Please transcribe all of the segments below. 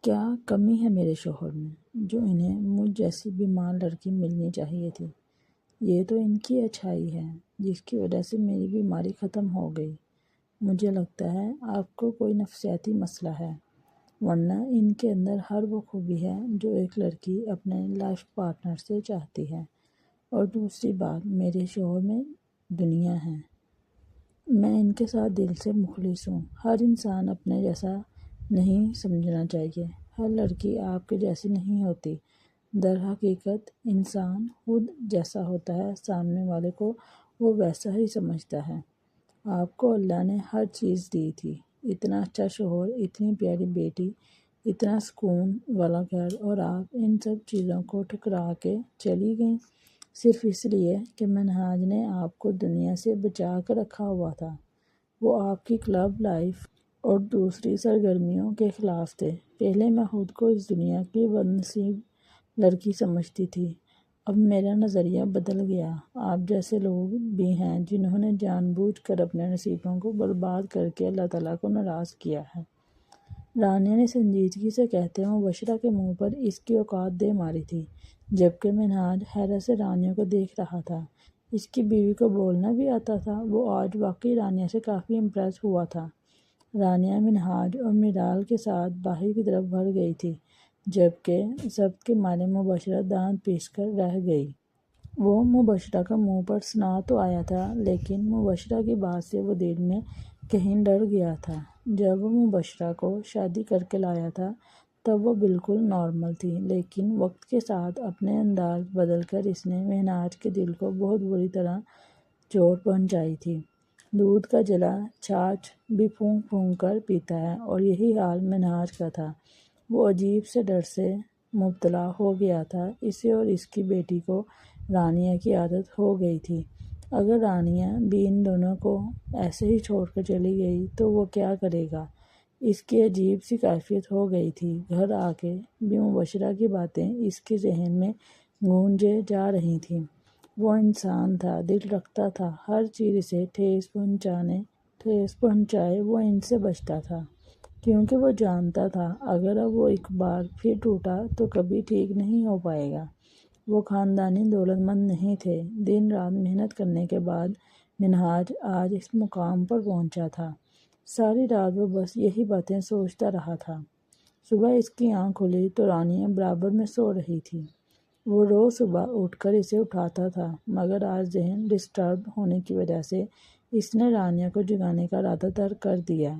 کیا کمی ہے میرے شوہر میں جو انہیں مجھ جیسی بیمار لڑکی ملنی چاہیے تھی؟ یہ تو ان کی اچھائی ہے جس کی وجہ سے میری بیماری ختم ہو گئی۔ مجھے لگتا ہے آپ کو کوئی نفسیاتی مسئلہ ہے، ورنہ ان کے اندر ہر وہ خوبی ہے جو ایک لڑکی اپنے لائف پارٹنر سے چاہتی ہے۔ اور دوسری بات، میرے شوہر میں دنیا ہے۔ میں ان کے ساتھ دل سے مخلص ہوں۔ ہر انسان اپنے جیسا نہیں سمجھنا چاہیے۔ ہر لڑکی آپ کے جیسی نہیں ہوتی۔ در حقیقت انسان خود جیسا ہوتا ہے، سامنے والے کو وہ ویسا ہی سمجھتا ہے۔ آپ کو اللہ نے ہر چیز دی تھی، اتنا اچھا شوہر، اتنی پیاری بیٹی، اتنا سکون والا گھر، اور آپ ان سب چیزوں کو ٹھکرا کے چلی گئیں صرف اس لیے کہ منہاج نے آپ کو دنیا سے بچا کر رکھا ہوا تھا۔ وہ آپ کی کلب لائف اور دوسری سرگرمیوں کے خلاف تھے۔ پہلے میں خود کو اس دنیا کی بد نصیب لڑکی سمجھتی تھی، اب میرا نظریہ بدل گیا۔ آپ جیسے لوگ بھی ہیں جنہوں نے جان بوجھ کر اپنے نصیبوں کو برباد کر کے اللہ تعالیٰ کو ناراض کیا ہے۔ رانیہ نے سنجیدگی سے کہتے ہوئے مبشرہ کے منہ پر اس کی اوقات دے ماری تھی، جبکہ منہاج حیرت سے رانیہ کو دیکھ رہا تھا۔ اس کی بیوی کو بولنا بھی آتا تھا۔ وہ آج واقعی رانیہ سے کافی امپریس ہوا تھا۔ رانیہ منہاج اور میرال کے ساتھ باہر کی طرف بڑھ گئی تھی، جبکہ ضبط کے مارے مبشرہ دانت پیس کر رہ گئی۔ وہ مبشرہ کا منہ پر سنا تو آیا تھا، لیکن مبشرہ کی بات سے وہ دل میں کہیں ڈر گیا تھا۔ جب وہ مبشرہ کو شادی کر کے لایا تھا تب وہ بالکل نارمل تھی، لیکن وقت کے ساتھ اپنے انداز بدل کر اس نے منہاج کے دل کو بہت بری طرح چوٹ پہنچائی تھی۔ دودھ کا جلا چھاچھ بھی پھونک پھونک کر پیتا ہے، اور یہی حال منہاج کا تھا۔ وہ عجیب سے ڈر سے مبتلا ہو گیا تھا۔ اسے اور اس کی بیٹی کو رانیہ کی عادت ہو گئی تھی۔ اگر رانیہ بھی ان دونوں کو ایسے ہی چھوڑ کر چلی گئی تو وہ کیا کرے گا؟ اس کی عجیب سی کیفیت ہو گئی تھی۔ گھر آ کے بھی مبشرہ کی باتیں اس کے ذہن میں گونجے جا رہی تھیں۔ وہ انسان تھا، دل رکھتا تھا، ہر چیز اسے ٹھیس پہنچائے وہ ان سے بچتا تھا، کیونکہ وہ جانتا تھا اگر اب وہ ایک بار پھر ٹوٹا تو کبھی ٹھیک نہیں ہو پائے گا۔ وہ خاندانی دولت مند نہیں تھے۔ دن رات محنت کرنے کے بعد منہاج آج اس مقام پر پہنچا تھا۔ ساری رات وہ بس یہی باتیں سوچتا رہا تھا۔ صبح اس کی آنکھ کھلی تو رانیہ برابر میں سو رہی تھی۔ وہ روز صبح اٹھ کر اسے اٹھاتا تھا، مگر آج ذہن ڈسٹرب ہونے کی وجہ سے اس نے رانیہ کو جگانے کا ارادہ ترک کر دیا۔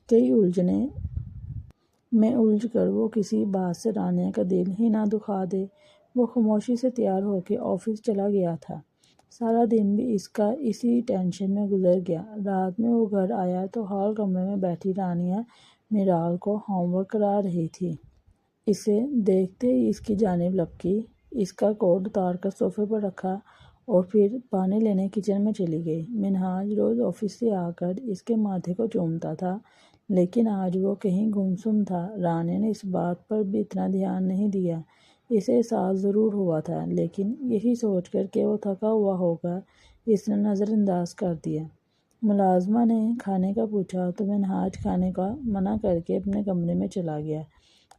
کئی الجھنیں میں الجھ کر وہ کسی بات سے رانیہ کا دل ہی نہ دکھا دے۔ وہ خاموشی سے تیار ہو کے آفس چلا گیا تھا۔ سارا دن بھی اس کا اسی ٹینشن میں گزر گیا۔ رات میں وہ گھر آیا تو ہال کمرے میں بیٹھی رانیہ میرال کو ہوم ورک کرا رہی تھی۔ اسے دیکھتے ہی اس کی جانب لپکی، اس کا کوٹ اتار کر صوفے پر رکھا اور پھر پانی لینے کچن میں چلی گئی۔ منہاج روز آفس سے آ کر اس کے ماتھے کو چومتا تھا، لیکن آج وہ کہیں گمسم تھا۔ رانیہ نے اس بات پر بھی اتنا دھیان نہیں دیا۔ اسے احساس ضرور ہوا تھا، لیکن یہی سوچ کر کہ وہ تھکا ہوا ہوگا اس نے نظر انداز کر دیا۔ ملازمہ نے کھانے کا پوچھا تو منہاج کھانے کا منع کر کے اپنے کمرے میں چلا گیا۔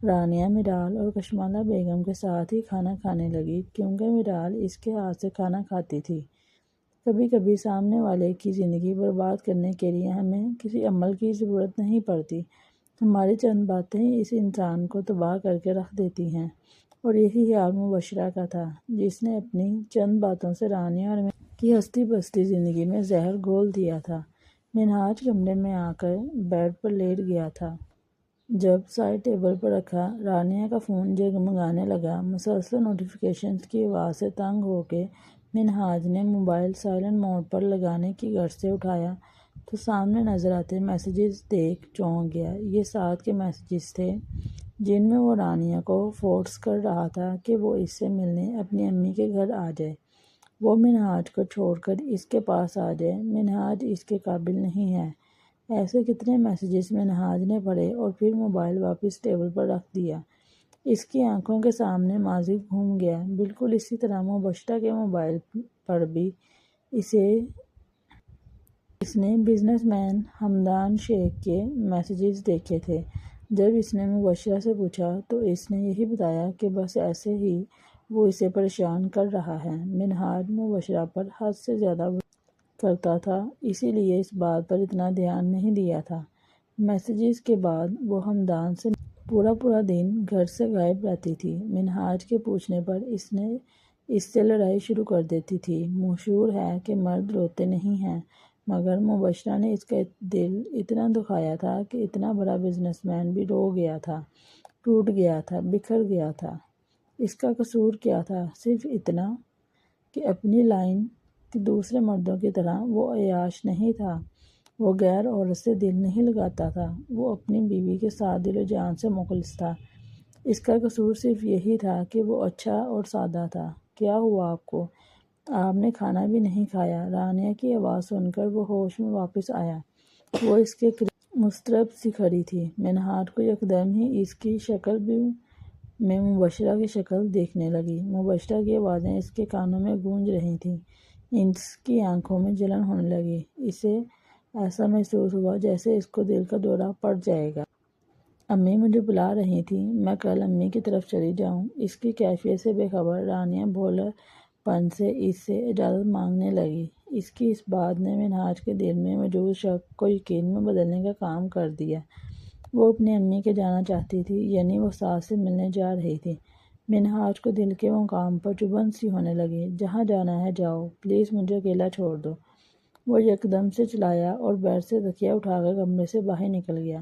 رانیہ میرال اور کشمالہ بیگم کے ساتھ ہی کھانا کھانے لگی، کیونکہ میرال اس کے ہاتھ سے کھانا کھاتی تھی۔ کبھی کبھی سامنے والے کی زندگی برباد کرنے کے لیے ہمیں کسی عمل کی ضرورت نہیں پڑتی، ہماری چند باتیں ہی اس انسان کو تباہ کر کے رکھ دیتی ہیں۔ اور یہی حال مبشرہ کا تھا، جس نے اپنی چند باتوں سے رانیہ اور کی ہستی بستی زندگی میں زہر گھول دیا تھا۔ منہاج کمرے میں آ کر بیڈ پر لیٹ گیا تھا۔ جب سائڈ ٹیبل پر رکھا، رانیہ کا فون جگمگانے لگا۔ مسلسل نوٹیفیکیشنز کی آواز سے تنگ ہو کے منہاج نے موبائل سائلنٹ موڈ پر لگانے کی غرض سے اٹھایا تو سامنے نظر آتے میسیجز دیکھ چونک گیا۔ یہ 7 کے میسیجز تھے جن میں وہ رانیہ کو فورس کر رہا تھا کہ وہ اس سے ملنے اپنی امی کے گھر آ جائے، وہ منہاج کو چھوڑ کر اس کے پاس آ جائے، منہاج اس کے قابل نہیں ہے۔ ایسے کتنے میسیجز منہاج نے پڑھے اور پھر موبائل واپس ٹیبل پر رکھ دیا۔ اس کی آنکھوں کے سامنے ماضی گھوم گیا۔ بالکل اسی طرح مبشرہ کے موبائل پر بھی اس نے بزنس مین حمدان شیخ کے میسیجز دیکھے تھے۔ جب اس نے مبشرہ سے پوچھا تو اس نے یہی بتایا کہ بس ایسے ہی وہ اسے پریشان کر رہا ہے۔ منہاج مبشرہ پر حد سے زیادہ کرتا تھا، اسی لیے اس بات پر اتنا دھیان نہیں دیا تھا۔ میسیجز کے بعد وہ ہمدان سے پورا دن گھر سے غائب رہتی تھی۔ منہاج کے پوچھنے پر اس سے لڑائی شروع کر دیتی تھی۔ مشہور ہے کہ مرد روتے نہیں ہیں، مگر مبشرہ نے اس کا دل اتنا دکھایا تھا کہ اتنا بڑا بزنس مین بھی رو گیا تھا، ٹوٹ گیا تھا، بکھر گیا تھا۔ اس کا قصور کیا تھا؟ صرف اتنا کہ اپنی لائن کے دوسرے مردوں کی طرح وہ عیاش نہیں تھا، وہ غیر عورت سے دل نہیں لگاتا تھا، وہ اپنی بیوی کے ساتھ دل و جان سے مخلص تھا۔ اس کا قصور صرف یہی تھا کہ وہ اچھا اور سادہ تھا۔ کیا ہوا آپ کو؟ آپ نے کھانا بھی نہیں کھایا؟ رانیہ کی آواز سن کر وہ ہوش میں واپس آیا۔ وہ اس کے قریب مضطرب سی کھڑی تھی۔ منہاج کو یکدم ہی اس کی شکل میں مبشرہ کی شکل دیکھنے لگی۔ مبشرہ کی آوازیں اس کے کانوں میں گونج رہی تھیں۔ اس کی آنکھوں میں جلن ہونے لگی۔ اسے ایسا محسوس ہوا جیسے اس کو دل کا دورہ پڑ جائے گا۔ امی مجھے بلا رہی تھیں، میں کل امی کی طرف چلی جاؤں؟ اس کی کیفیت سے بے خبر رانیہ بھولے پن سے اس سے اجازت مانگنے لگی۔ اس کی اس بات نے منہاج کے دل میں موجود شک کو یقین میں بدلنے کا کام کر دیا۔ وہ اپنی امی کے جانا چاہتی تھی، یعنی وہ ساس سے ملنے جا رہی تھی۔ منہاج کو دل کے مقام پر چبھن سی ہونے لگی۔ جہاں جانا ہے جاؤ، پلیز مجھے اکیلا چھوڑ دو۔ وہ یکدم سے چلایا اور بیڈ سے تکیہ اٹھا کر کمرے سے باہر نکل گیا،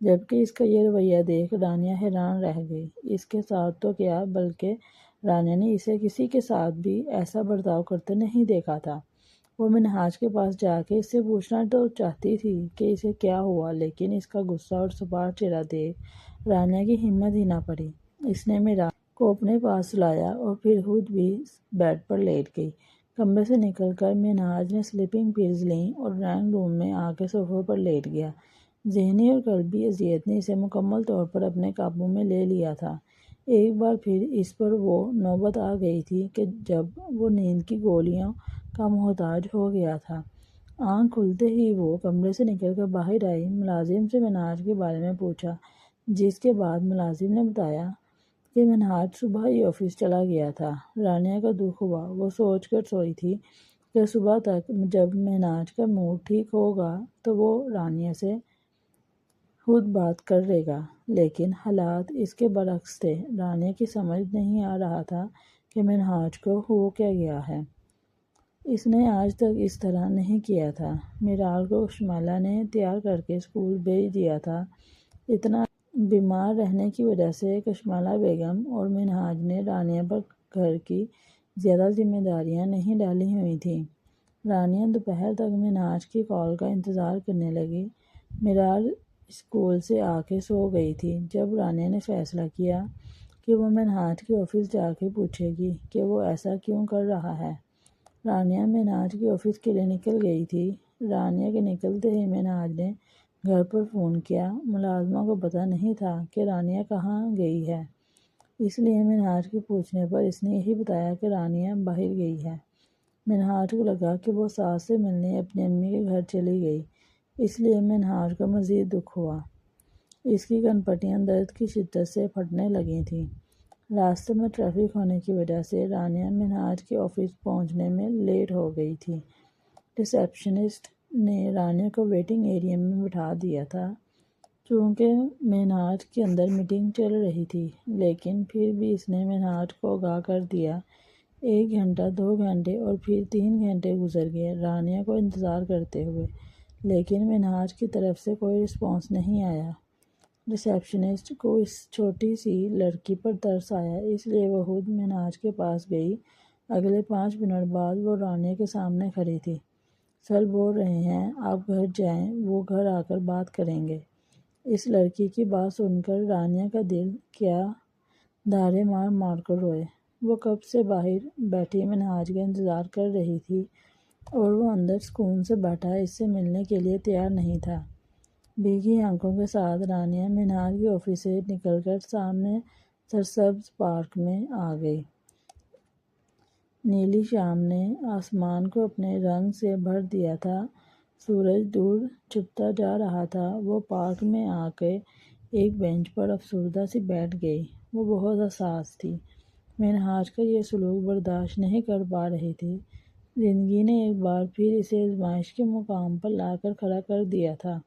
جبکہ اس کا یہ رویہ دیکھ رانیہ حیران رہ گئی۔ اس کے ساتھ تو کیا، بلکہ رانیہ نے اسے کسی کے ساتھ بھی ایسا برتاؤ کرتے نہیں دیکھا تھا۔ وہ منہاج کے پاس جا کے اس سے پوچھنا تو چاہتی تھی کہ اسے کیا ہوا، لیکن اس کا غصہ اور سپاٹ چہرہ دیکھ رانیہ کی ہمت ہی نہ پڑی۔ اس نے منہاج کو اپنے پاس سلایا اور پھر خود بھی بیڈ پر لیٹ گئی۔ کمرے سے نکل کر منہاج نے سلیپنگ پلز لیں اور ڈرائنگ روم میں آ کے صوفے پر لیٹ گیا۔ ذہنی اور قلبی اذیت نے اسے مکمل طور پر اپنے قابو میں لے لیا تھا۔ ایک بار پھر اس پر وہ نوبت آ گئی تھی کہ جب وہ نیند کی گولیوں کا محتاج ہو گیا تھا۔ آنکھ کھلتے ہی وہ کمرے سے نکل کر باہر آئی، ملازم سے منہاج کے بارے میں پوچھا، جس کے بعد ملازم نے بتایا کہ منہاج صبح ہی آفس چلا گیا تھا۔ رانیہ کا دکھ ہوا۔ وہ سوچ کر سوئی تھی کہ صبح تک جب منہاج کا موڈ ٹھیک ہوگا تو وہ رانیہ سے خود بات کر لے گا، لیکن حالات اس کے برعکس تھے۔ رانیہ کی سمجھ نہیں آ رہا تھا کہ منہاج کو ہو کیا گیا ہے۔ اس نے آج تک اس طرح نہیں کیا تھا۔ میرال کو کشمالہ نے تیار کر کے اسکول بھیج دیا تھا۔ اتنا بیمار رہنے کی وجہ سے کشمالہ بیگم اور منہاج نے رانیہ پر گھر کی زیادہ ذمہ داریاں نہیں ڈالی ہوئی تھیں۔ رانیہ دوپہر تک منہاج کی کال کا انتظار کرنے لگی۔ میرال اسکول سے آ کے سو گئی تھی جب رانیہ نے فیصلہ کیا کہ وہ منہاج کے آفس جا کے پوچھے گی کہ وہ ایسا کیوں کر رہا ہے۔ رانیہ منہاج کے آفس کے لیے نکل گئی تھی۔ رانیہ کے نکلتے ہی منہاج نے گھر پر فون کیا۔ ملازمہ کو پتہ نہیں تھا کہ رانیہ کہاں گئی ہے، اس لیے منہاج کے پوچھنے پر اس نے یہی بتایا کہ رانیہ باہر گئی ہے۔ منہاج کو لگا کہ وہ ساس سے ملنے اپنی امی کے گھر چلی گئی، اس لیے منہاج کو مزید دکھ ہوا۔ اس کی کنپٹیاں درد کی شدت سے پھٹنے لگی تھیں۔ راستے میں ٹریفک ہونے کی وجہ سے رانیہ منہاج کے آفس پہنچنے میں لیٹ ہو گئی تھی۔ ریسیپشنسٹ نے رانیہ کو ویٹنگ ایریا میں بٹھا دیا تھا، چونکہ منہاج کی اندر میٹنگ چل رہی تھی، لیکن پھر بھی اس نے منہاج کو آگاہ کر دیا۔ 1 گھنٹہ، 2 گھنٹے اور پھر 3 گھنٹے گزر گئے رانیہ کو انتظار کرتے ہوئے، لیکن منہاج کی طرف سے کوئی رسپانس نہیں آیا۔ ریسیپشنسٹ کو اس چھوٹی سی لڑکی پر ترس آیا، اس لیے وہ خود منہاج کے پاس گئی۔ اگلے 5 منٹ بعد وہ رانیہ کے سامنے کھڑی تھی۔ سر بول رہے ہیں آپ گھر جائیں، وہ گھر آ کر بات کریں گے۔ اس لڑکی کی بات سن کر رانیہ کا دل کیا دھارے مار مار کر روئے۔ وہ کب سے باہر بیٹھی منہاج کا انتظار کر رہی تھی اور وہ اندر سکون سے بیٹھا اس سے ملنے کے لیے تیار نہیں تھا۔ بھیگی آنکھوں کے ساتھ رانیہ منہاج کے آفس سے نکل کر سامنے سرسبز پارک میں آ گئی۔ نیلی شام نے آسمان کو اپنے رنگ سے بھر دیا تھا۔ سورج دور چھپتا جا رہا تھا۔ وہ پارک میں آ کے ایک بینچ پر افسردہ سی بیٹھ گئی۔ وہ بہت حساس تھی۔ منہاج کا یہ سلوک برداشت نہیں کر پا رہی تھی۔ زندگی نے ایک بار پھر اسے آزمائش کے مقام پر لا کر کھڑا کر دیا تھا۔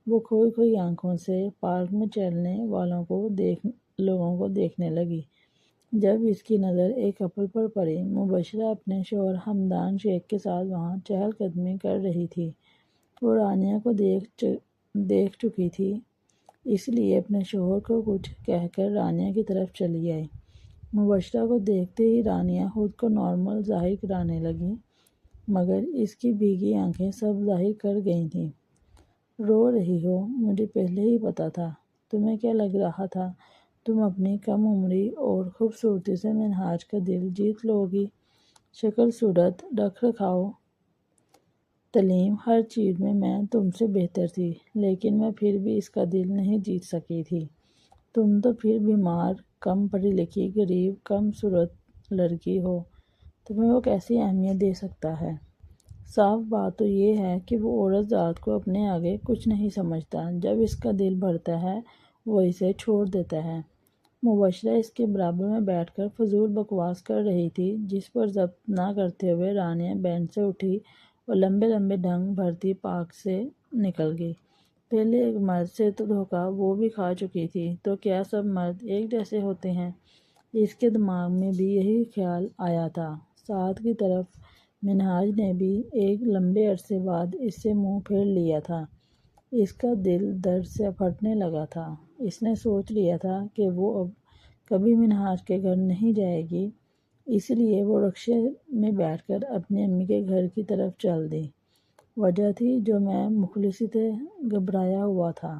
وہ کھوئی کھوئی آنکھوں سے پارک میں چلنے والوں لوگوں کو دیکھنے لگی۔ جب اس کی نظر ایک کپل پر پڑی، مبشرہ اپنے شوہر حمدان شیخ کے ساتھ وہاں چہل قدمی کر رہی تھی۔ وہ رانیہ کو دیکھ چکی تھی، اس لیے اپنے شوہر کو کچھ کہہ کر رانیہ کی طرف چلی آئی۔ مبشرہ کو دیکھتے ہی رانیہ خود کو نارمل ظاہر کرانے لگی، مگر اس کی بھیگی آنکھیں سب ظاہر کر گئی تھیں۔ رو رہی ہو؟ مجھے پہلے ہی پتا تھا۔ تمہیں کیا لگ رہا تھا تم اپنی کم عمری اور خوبصورتی سے منہاج کا دل جیت لو گی؟ شکل صورت، رکھ رکھاؤ، تعلیم، ہر چیز میں تم سے بہتر تھی، لیکن میں پھر بھی اس کا دل نہیں جیت سکی تھی۔ تم تو پھر بیمار، کم پڑھی لکھی، غریب، کم صورت لڑکی ہو، تمہیں وہ کیسی اہمیت دے سکتا ہے؟ صاف بات تو یہ ہے کہ وہ عورت ذات کو اپنے آگے کچھ نہیں سمجھتا۔ جب اس کا دل بھرتا ہے وہ اسے چھوڑ دیتا ہے۔ مبشرہ اس کے برابر میں بیٹھ کر فضول بکواس کر رہی تھی، جس پر ضبط نہ کرتے ہوئے رانیہ بینچ سے اٹھی اور لمبے لمبے ڈنگ بھرتی پارک سے نکل گئی۔ پہلے ایک مرد سے تو دھوکہ وہ بھی کھا چکی تھی، تو کیا سب مرد ایک جیسے ہوتے ہیں؟ اس کے دماغ میں بھی یہی خیال آیا تھا۔ ساتھ کی طرف منہاج نے بھی ایک لمبے عرصے بعد اس سے منہ پھیر لیا تھا۔ اس کا دل درد سے پھٹنے لگا تھا۔ اس نے سوچ لیا تھا کہ وہ اب کبھی منہاج کے گھر نہیں جائے گی، اس لیے وہ رکشے میں بیٹھ کر اپنی امی کے گھر کی طرف چل دی۔ وجہ تھی جو میں مخلصی سے گھبرایا ہوا تھا،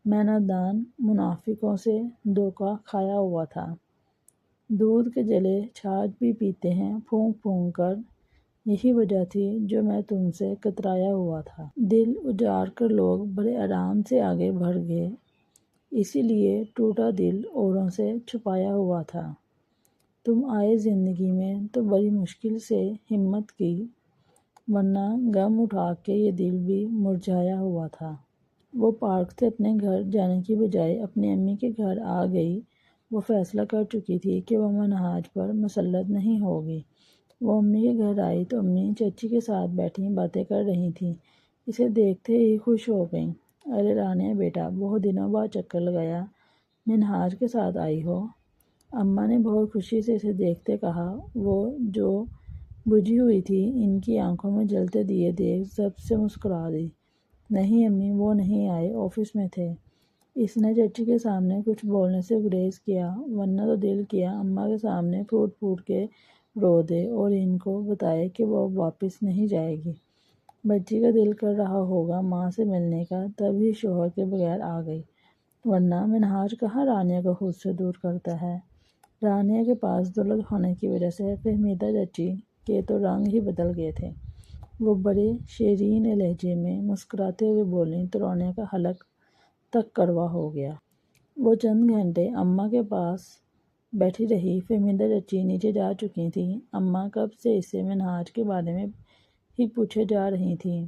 میں نادان منافقوں سے دھوکہ کھایا ہوا تھا۔ دودھ کے جلے چھاچھ بھی پیتے ہیں پھونک پھونک کر، یہی وجہ تھی جو میں تم سے کترایا ہوا تھا۔ دل اجاڑ کر لوگ بڑے آرام سے آگے بڑھ گئے، اسی لیے ٹوٹا دل اوروں سے چھپایا ہوا تھا۔ تم آئے زندگی میں تو بڑی مشکل سے ہمت کی، ورنہ غم اٹھا کے یہ دل بھی مرجھایا ہوا تھا۔ وہ پارک سے اپنے گھر جانے کی بجائے اپنی امی کے گھر آ گئی۔ وہ فیصلہ کر چکی تھی کہ وہ منہاج پر مسلط نہیں ہوگی۔ وہ امی کے گھر آئی تو امی چچی کے ساتھ بیٹھی باتیں کر رہی تھیں۔ اسے دیکھتے ہی خوش ہو گئیں۔ ارے رانیہ بیٹا، بہت دنوں بعد چکر لگایا، منہاج کے ساتھ آئی ہو؟ اماں نے بہت خوشی سے اسے دیکھتے کہا۔ وہ جو بجھی ہوئی تھی ان کی آنکھوں میں جلتے دیے دیکھ ضبط سے مسکرا دی۔ نہیں امی، وہ نہیں آئے، آفس میں تھے۔ اس نے چچی کے سامنے کچھ بولنے سے گریز کیا، ورنہ تو دل کیا اماں کے سامنے پھوٹ پھوٹ کے رو دے اور ان کو بتائے کہ وہ اب واپس نہیں جائے گی۔ بچی کا دل کر رہا ہوگا ماں سے ملنے کا، تبھی شوہر کے بغیر آ گئی، ورنہ منہاج کہاں رانیہ کو خود سے دور کرتا ہے۔ رانیہ کے پاس دولت ہونے کی وجہ سے فہمیدہ چچی کے تو رنگ ہی بدل گئے تھے۔ وہ بڑے شیرین لہجے میں مسکراتے ہوئے بولیں تو رانیہ کا حلق تک کڑوا ہو گیا۔ وہ چند گھنٹے اماں کے پاس بیٹھی رہی۔ فہمیدہ چچی نیچے جا چکی تھیں۔ اماں کب سے اسے منہاج کے بارے میں ہی پوچھے جا رہی تھیں،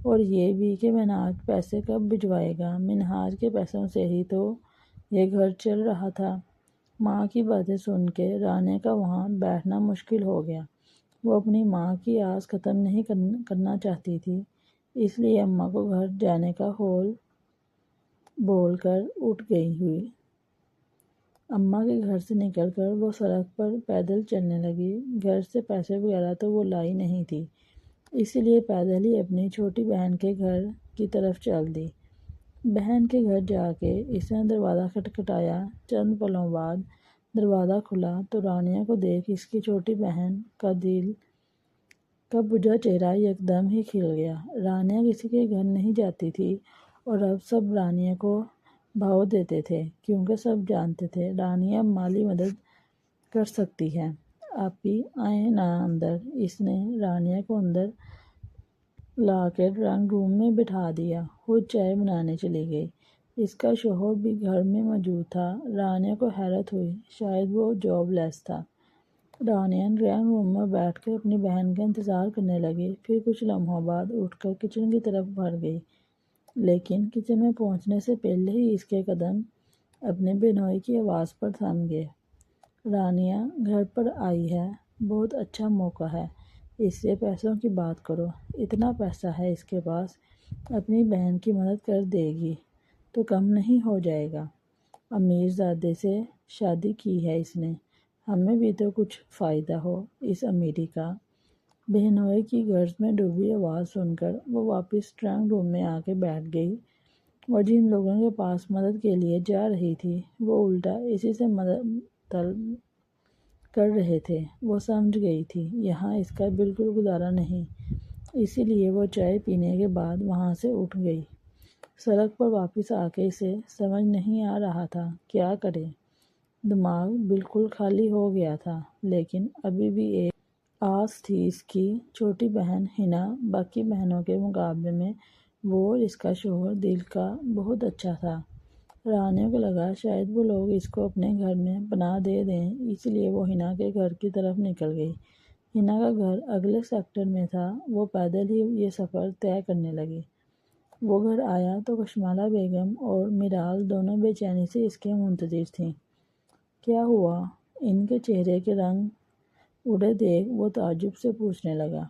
اور یہ بھی کہ منہاج پیسے کب بھجوائے گا۔ منہاج کے پیسوں سے ہی تو یہ گھر چل رہا تھا۔ ماں کی باتیں سن کے رانیہ کا وہاں بیٹھنا مشکل ہو گیا۔ وہ اپنی ماں کی آس ختم نہیں کرنا چاہتی تھی، اس لیے اماں کو گھر جانے کا ہول بول کر اٹھ گئی ہوئی۔ اماں کے گھر سے نکل کر وہ سڑک پر پیدل چلنے لگی۔ گھر سے پیسے وغیرہ تو وہ لائی نہیں تھی، اس لیے پیدل ہی اپنی چھوٹی بہن کے گھر کی طرف چل دی۔ بہن کے گھر جا کے اس نے دروازہ کھٹکھٹایا۔ چند پلوں بعد دروازہ کھلا تو رانیہ کو دیکھ اس کی چھوٹی بہن کا دل کا بجھا چہرہ یکدم ہی کھل گیا۔ رانیہ کسی کے گھر نہیں جاتی تھی اور اب سب رانیہ کو بھاؤ دیتے تھے، کیونکہ سب جانتے تھے رانیہ اب مالی مدد کر سکتی ہے۔ آپی آئیں نا اندر۔ اس نے رانیہ کو اندر لا کے ڈرائنگ روم میں بٹھا دیا، خود چائے بنانے چلی گئی۔ اس کا شوہر بھی گھر میں موجود تھا۔ رانیہ کو حیرت ہوئی، شاید وہ جاب لیس تھا۔ رانیہ ڈرائنگ روم میں بیٹھ کر اپنی بہن کا انتظار کرنے لگی، پھر کچھ لمحوں بعد اٹھ کر کچن کی طرف بڑھ گئی۔ لیکن کچن میں پہنچنے سے پہلے ہی اس کے قدم اپنے بہنوئی کی آواز پر تھم گئے۔ رانیہ گھر پر آئی ہے، بہت اچھا موقع ہے، اس سے پیسوں کی بات کرو، اتنا پیسہ ہے اس کے پاس، اپنی بہن کی مدد کر دے گی تو کم نہیں ہو جائے گا۔ امیر زادے سے شادی کی ہے اس نے، ہمیں بھی تو کچھ فائدہ ہو اس امیری کا۔ بہنوئی کی غرض میں ڈوبی آواز سن کر وہ واپس ڈرائنگ روم میں آ کے بیٹھ گئی، اور جن لوگوں کے پاس مدد کے لیے جا رہی تھی وہ الٹا اسی سے مدد طلب کر رہے تھے۔ وہ سمجھ گئی تھی یہاں اس کا بالکل گزارا نہیں، اسی لیے وہ چائے پینے کے بعد وہاں سے اٹھ گئی۔ سڑک پر واپس آ کے اسے سمجھ نہیں آ رہا تھا کیا کرے، دماغ بالکل خالی ہو گیا تھا، لیکن ابھی بھی ایک آس تھی اس کی چھوٹی بہن حنا، باقی بہنوں کے مقابلے میں وہ اور اس کا شوہر دل کا بہت اچھا تھا۔ رانیہ کو لگا شاید وہ لوگ اس کو اپنے گھر میں پناہ دے دیں، اس لیے وہ حنا کے گھر کی طرف نکل گئی۔ حنا کا گھر اگلے سیکٹر میں تھا، وہ پیدل ہی یہ سفر طے کرنے لگی۔ وہ گھر آیا تو کشمالہ بیگم اور میرال دونوں بے چینی سے اس کے منتظر تھیں۔ کیا ہوا؟ ان کے چہرے کے رنگ اڑے دیکھ وہ تعجب سے پوچھنے لگا۔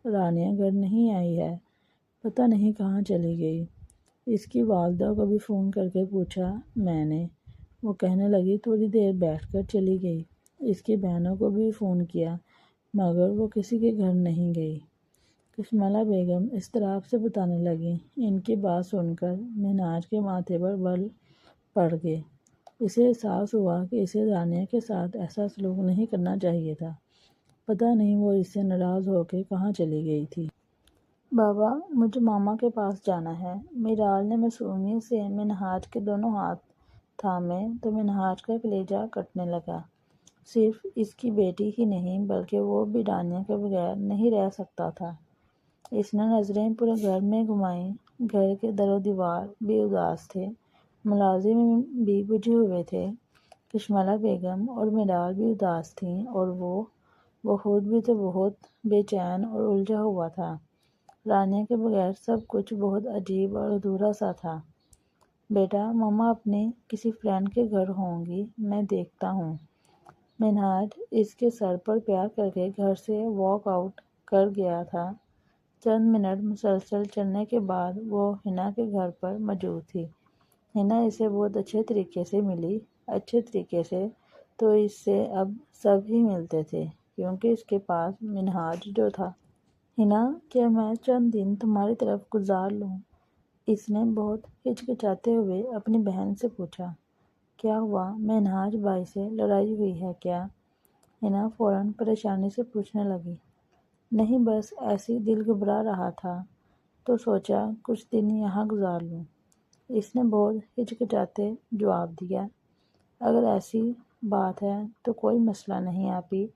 رانیہ گھر نہیں آئی ہے، پتہ نہیں کہاں چلی گئی، اس کی والدہ کو بھی فون کر کے پوچھا میں نے، وہ کہنے لگی تھوڑی دیر بیٹھ کر چلی گئی۔ اس کی بہنوں کو بھی فون کیا مگر وہ کسی کے گھر نہیں گئی۔ کشمالہ بیگم اضطراب سے بتانے لگی۔ ان کی بات سن کر مہناز کے ماتھے پر بل پڑ گئے۔ اسے احساس ہوا کہ اسے رانیہ کے ساتھ ایسا سلوک نہیں کرنا چاہیے تھا، پتہ نہیں وہ اس سے ناراض ہو کے کہاں چلی گئی تھی۔ بابا مجھے ماما کے پاس جانا ہے، میرال نے معصومیت سے مہناز کے دونوں ہاتھ تھامے تو مہناز کا کلیجہ کٹنے لگا۔ صرف اس کی بیٹی ہی نہیں بلکہ وہ بھی رانیہ کے بغیر نہیں رہ سکتا تھا۔ اس نے نظریں پورے گھر میں گھمائیں، گھر کے در و دیوار بھی اداس تھے، ملازم بھی بجھے ہوئے تھے، کشمالہ بیگم اور میرال بھی اداس تھیں، اور وہ خود بھی تو بہت بے چین اور الجھا ہوا تھا۔ رانیہ کے بغیر سب کچھ بہت عجیب اور ادھورا سا تھا۔ بیٹا ماما اپنے کسی فرینڈ کے گھر ہوں گی، میں دیکھتا ہوں۔ مہناز اس کے سر پر پیار کر کے گھر سے واک آؤٹ کر گیا تھا۔ چند منٹ مسلسل چلنے کے بعد وہ حنا کے گھر پر موجود تھی۔ حنا اسے بہت اچھے طریقے سے ملی، اچھے طریقے سے تو اس سے اب سب ہی ملتے تھے کیونکہ اس کے پاس مہناز جو تھا۔ حنا کیا میں چند دن تمہاری طرف گزار لوں؟ اس نے بہت ہچکچاتے ہوئے اپنی بہن سے پوچھا۔ کیا ہوا؟ مہناز بھائی سے لڑائی ہوئی ہے کیا؟ حنا فوراً پریشانی سے پوچھنے لگی۔ نہیں بس ایسی دل گھبرا رہا تھا تو سوچا کچھ دن یہاں گزار لوں، اس نے بہت ہچکچاتے جواب دیا۔ اگر ایسی بات ہے تو کوئی مسئلہ نہیں آپی،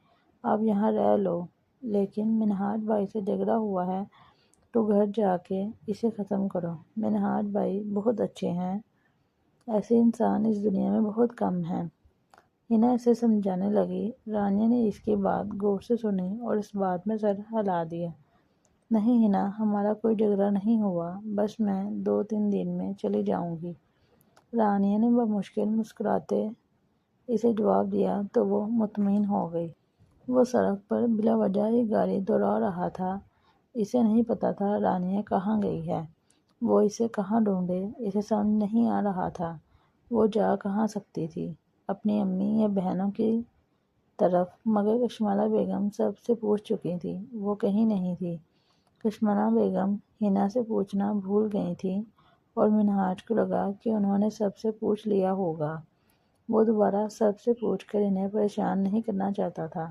آپ یہاں رہ لو، لیکن مہناز بھائی سے جھگڑا ہوا ہے تو گھر جا کے اسے ختم کرو۔ مہناز بھائی بہت اچھے ہیں، ایسے انسان اس دنیا میں بہت کم ہیں، حنا اسے سمجھانے لگی۔ رانیہ نے اس کی بات غور سے سنی اور اس بات میں سر ہلا دیا۔ نہیں حنا، ہمارا کوئی جھگڑا نہیں ہوا، بس میں 2-3 دن میں چلی جاؤں گی۔ رانیہ نے بمشکل مسکراتے اسے جواب دیا تو وہ مطمئن ہو گئی۔ وہ سڑک پر بلا وجہ ہی گاڑی دوڑا رہا تھا، اسے نہیں پتا تھا رانیہ کہاں گئی ہے، وہ اسے کہاں ڈھونڈے، اسے سمجھ نہیں آ رہا تھا وہ جا کہاں سکتی تھی، اپنی امی یا بہنوں کی طرف، مگر کشمالہ بیگم سب سے پوچھ چکی تھی، وہ کہیں نہیں تھی۔ کشمالہ بیگم حنا سے پوچھنا بھول گئی تھیں اور مہناز کو لگا کہ انہوں نے سب سے پوچھ لیا ہوگا، وہ دوبارہ سب سے پوچھ کر انہیں پریشان نہیں کرنا چاہتا تھا۔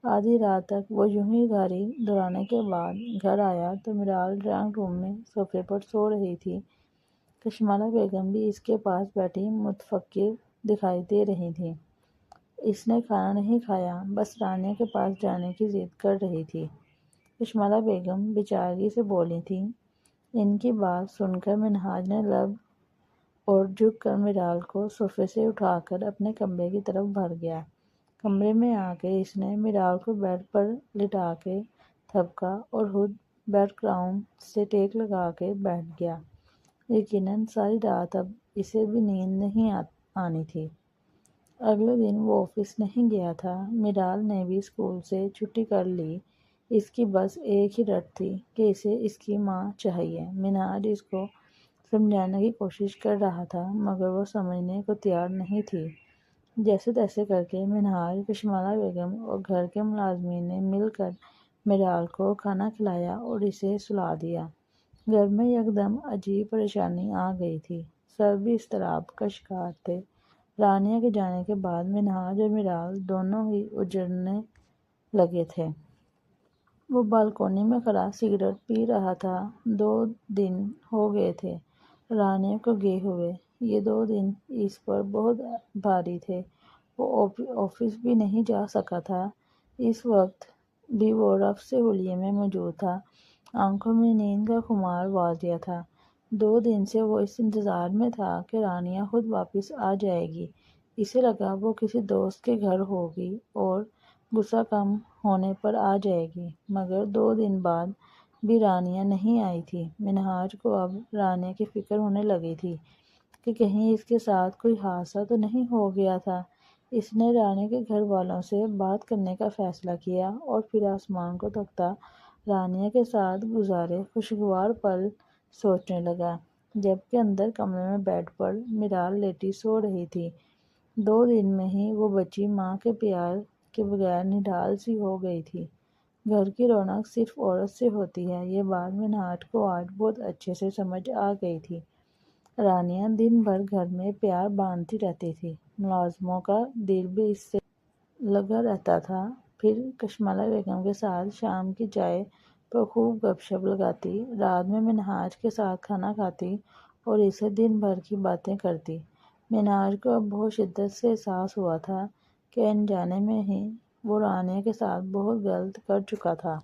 آدھی رات تک وہ یوں ہی گاڑی دوڑانے کے بعد گھر آیا تو میرال ڈرائنگ روم میں صوفے پر سو رہی تھی، کشمالہ بیگم بھی اس کے پاس بیٹھی متفکر دکھائی دے رہی تھی۔ اس نے کھانا نہیں کھایا، بس رانیہ کے پاس جانے کی ضد کر رہی تھی۔ کشمالہ بیگم بیچارگی سے بولی تھی۔ ان کی بات سن کر مہناز نے لب اور جھک کر میرال کو صوفے سے اٹھا کر اپنے کمرے کی طرف بھر گیا۔ کمرے میں آ کے اس نے میرال کو بیڈ پر لٹا کے تھپکا اور خود بیڈ کراؤن سے ٹیک لگا کے بیٹھ گیا۔ یقیناً ساری رات اب اسے بھی نیند نہیں آنی تھی۔ اگلے دن وہ آفس نہیں گیا تھا۔ میرال نے بھی اسکول سے چھٹی کر لی۔ اس کی بس ایک ہی رٹ تھی کہ اسے اس کی ماں چاہیے۔ منہاج اس کو سمجھانے کی کوشش کر رہا تھا مگر وہ سمجھنے کو تیار نہیں تھی۔ جیسے تیسے کر کے منہاج، کشمالہ بیگم اور گھر کے ملازمین نے مل کر میرال کو کھانا کھلایا اور اسے سلا دیا۔ گھر میں یکدم عجیب پریشانی آ گئی تھی۔ سب بھی اضطراب کا شکار تھے۔ رانیہ کے جانے کے بعد منہاج اور میرال دونوں ہی اجڑنے لگے تھے۔ وہ بالکونی میں کھڑا سگریٹ پی رہا تھا۔ 2 دن ہو گئے تھے رانیہ کو گئے ہوئے۔ یہ 2 دن اس پر بہت بھاری تھے۔ وہ آفس بھی نہیں جا سکا تھا۔ اس وقت بھی وہ رفع سے حلیے میں موجود تھا۔ آنکھوں میں نیند کا خمار واضح تھا۔ 2 دن سے وہ اس انتظار میں تھا کہ رانیہ خود واپس آ جائے گی۔ اسے لگا وہ کسی دوست کے گھر ہوگی اور غصہ کم ہونے پر آ جائے گی، مگر 2 دن بعد بھی رانیہ نہیں آئی تھی۔ منہاج کو اب رانیہ کی فکر ہونے لگی تھی کہ کہیں اس کے ساتھ کوئی حادثہ تو نہیں ہو گیا تھا۔ اس نے رانیہ کے گھر والوں سے بات کرنے کا فیصلہ کیا اور پھر آسمان کو تکتا رانیہ کے ساتھ گزارے خوشگوار پل سوچنے لگا، جبکہ اندر کمرے میں بیڈ پر میرال لیٹی سو رہی تھی۔ 2 دن میں ہی وہ بچی ماں کے پیار کے بغیر نڈھال سی ہو گئی تھی۔ گھر کی رونق صرف عورت سے ہوتی ہے، یہ بات منہاج کو آج بہت اچھے سے سمجھ آ گئی تھی۔ رانیہ دن بھر گھر میں پیار باندھتی رہتی تھی۔ ملازموں کا دل بھی اس سے لگا رہتا تھا۔ پھر کشمالہ بیگم کے ساتھ شام کی چائے پر خوب گپ شپ لگاتی، رات میں منہاج کے ساتھ کھانا کھاتی اور اسے دن بھر کی باتیں کرتی۔ منہاج کو اب بہت شدت سے احساس ہوا تھا کہ انجانے میں ہی وہ رانیہ کے ساتھ بہت غلط کر چکا تھا۔